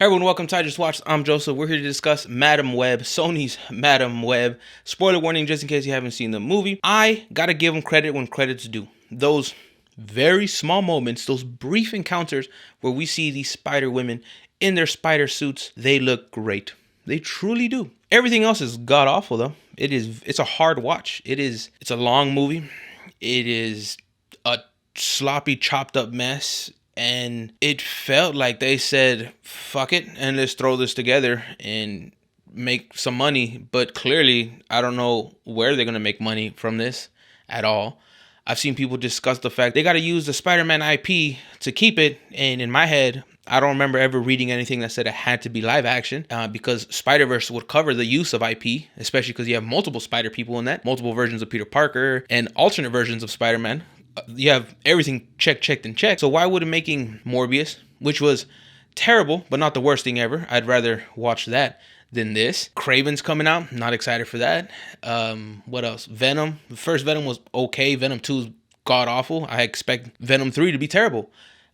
Hey everyone, welcome to IJustWatched. I'm Joseph. We're here to discuss Madam Web, Sony's Madam Web. Spoiler warning, just in case you haven't seen the movie. I gotta give them credit when credit's due. Those very small moments, those brief encounters where we see these spider women in their spider suits, they look great. They truly do. Everything else is god awful though. It's a hard watch. It's a long movie. It is a sloppy, chopped up mess. And it felt like they said, fuck it, and let's throw this together and make some money. But clearly, I don't know where they're going to make money from this at all. I've seen people discuss the fact they got to use the Spider-Man IP to keep it. And in my head, I don't remember ever reading anything that said it had to be live action because Spider-Verse would cover the use of IP, especially because you have multiple Spider people in that, multiple versions of Peter Parker and alternate versions of Spider-Man. You have everything checked and checked. So why would making Morbius, which was terrible, but not the worst thing ever, I'd rather watch that than this. Craven's coming out. Not excited for that. What else? Venom. The first Venom was okay. Venom 2 is god awful. I expect Venom 3 to be terrible.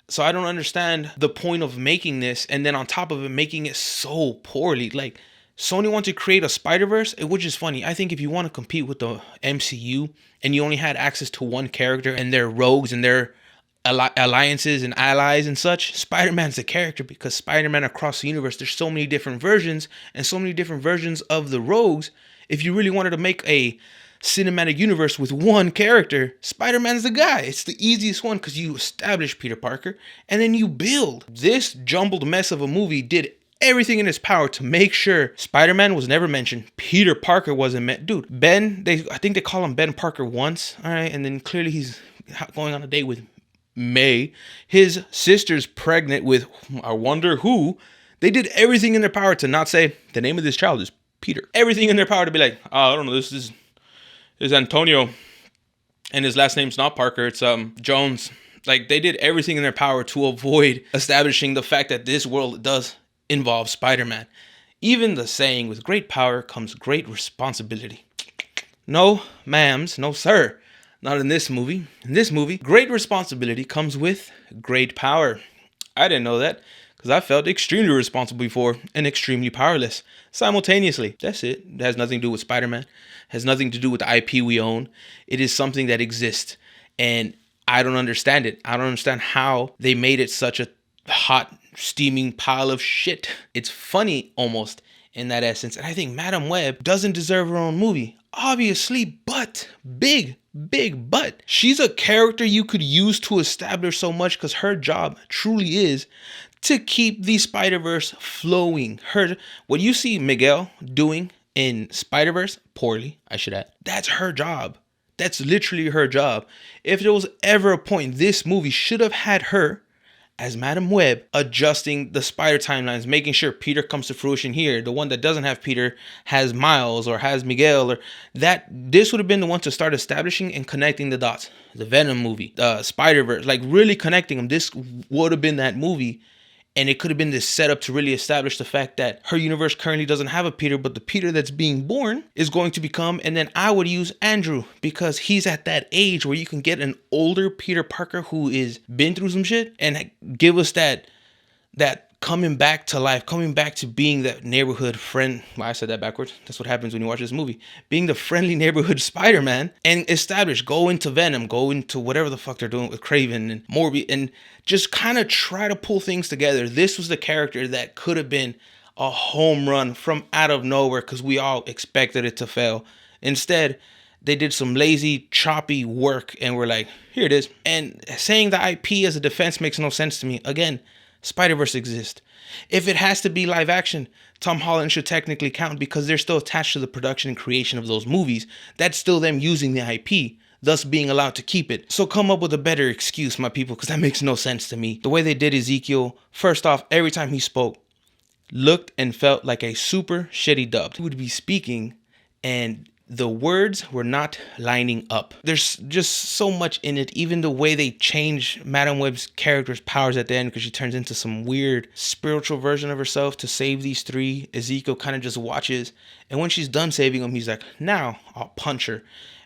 So I don't understand the point of making this, and then on top of it, making it so poorly. Like, Sony wants to create a Spider-Verse, which is funny. I think if you want to compete with the MCU and you only had access to one character and their rogues and their alliances and allies and such, Spider-Man's the character, because Spider-Man across the universe, there's so many different versions and so many different versions of the rogues. If you really wanted to make a cinematic universe with one character, Spider-Man's the guy. It's the easiest one because you establish Peter Parker and then you build. This jumbled mess of a movie did everything in his power to make sure Spider-Man was never mentioned. Peter Parker wasn't met. Dude, I think they call him Ben Parker once, all right? And then clearly he's going on a date with May. His sister's pregnant with, I wonder who. They did everything in their power to not say, the name of this child is Peter. Everything in their power to be like, oh, I don't know, this is Antonio. And his last name's not Parker, it's Jones. Like, they did everything in their power to avoid establishing the fact that this world does involve Spider-Man. Even the saying, with great power comes great responsibility. No, ma'ams, no sir. Not in this movie. In this movie, great responsibility comes with great power. I didn't know that because I felt extremely responsible before and extremely powerless simultaneously. That's it. It has nothing to do with Spider-Man. It has nothing to do with the IP we own. It is something that exists, and I don't understand it. I don't understand how they made it such a hot, steaming pile of shit. It's funny almost in that essence. And I think Madam Web doesn't deserve her own movie. Obviously, but big but. She's a character you could use to establish so much because her job truly is to keep the Spider-Verse flowing. What you see Miguel doing in Spider-Verse, poorly, I should add, that's her job. That's literally her job. If there was ever a point this movie should have had her as Madam Web, adjusting the spider timelines, making sure Peter comes to fruition here. The one that doesn't have Peter has Miles or has Miguel, or that this would have been the one to start establishing and connecting the dots. The Venom movie, the Spider-Verse, like really connecting them. This would have been that movie. And it could have been this setup to really establish the fact that her universe currently doesn't have a Peter, but the Peter that's being born is going to become, and then I would use Andrew because he's at that age where you can get an older Peter Parker who is been through some shit and give us that coming back to life, coming back to being that neighborhood friend. Well, I said that backwards. That's what happens when you watch this movie. Being the friendly neighborhood Spider-Man and establish, go into Venom, go into whatever the fuck they're doing with Craven and Morbius, and just kind of try to pull things together. This was the character that could have been a home run from out of nowhere because we all expected it to fail. Instead, they did some lazy, choppy work and we're like, here it is. And saying the IP as a defense makes no sense to me. Again, Spider-Verse exists. If it has to be live action, Tom Holland should technically count because they're still attached to the production and creation of those movies. That's still them using the IP, thus being allowed to keep it. So come up with a better excuse, my people, because that makes no sense to me. The way they did Ezekiel, first off, every time he spoke, looked and felt like a super shitty dub. He would be speaking and the words were not lining up. There's just so much in it. Even the way they change Madam Web's character's powers at the end because she turns into some weird spiritual version of herself to save these three. Ezekiel kind of just watches. And when she's done saving them, he's like, now I'll punch her.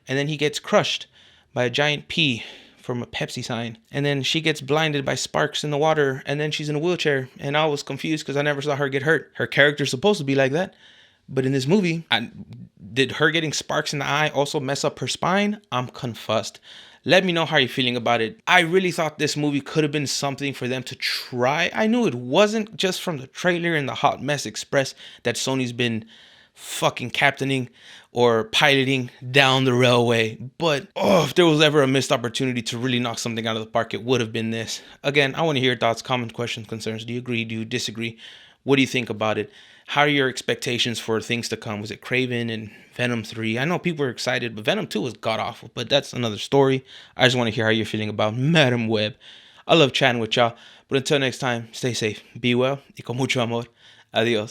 And then he gets crushed by a giant pea from a Pepsi sign. And then she gets blinded by sparks in the water, and then she's in a wheelchair. And I was confused because I never saw her get hurt. Her character's supposed to be like that. But in this movie, did her getting sparks in the eye also mess up her spine? I'm confused. Let me know how you're feeling about it. I really thought this movie could have been something for them to try. I knew it wasn't, just from the trailer and the Hot Mess Express that Sony's been fucking captaining or piloting down the railway. But if there was ever a missed opportunity to really knock something out of the park, it would have been this. Again, I want to hear your thoughts, comments, questions, concerns. Do you agree? Do you disagree? What do you think about it? How are your expectations for things to come? Was it Craven and Venom 3? I know people are excited, but Venom 2 was god-awful, but that's another story. I just want to hear how you're feeling about Madam Web. I love chatting with y'all, but until next time, stay safe, be well, y con mucho amor. Adios.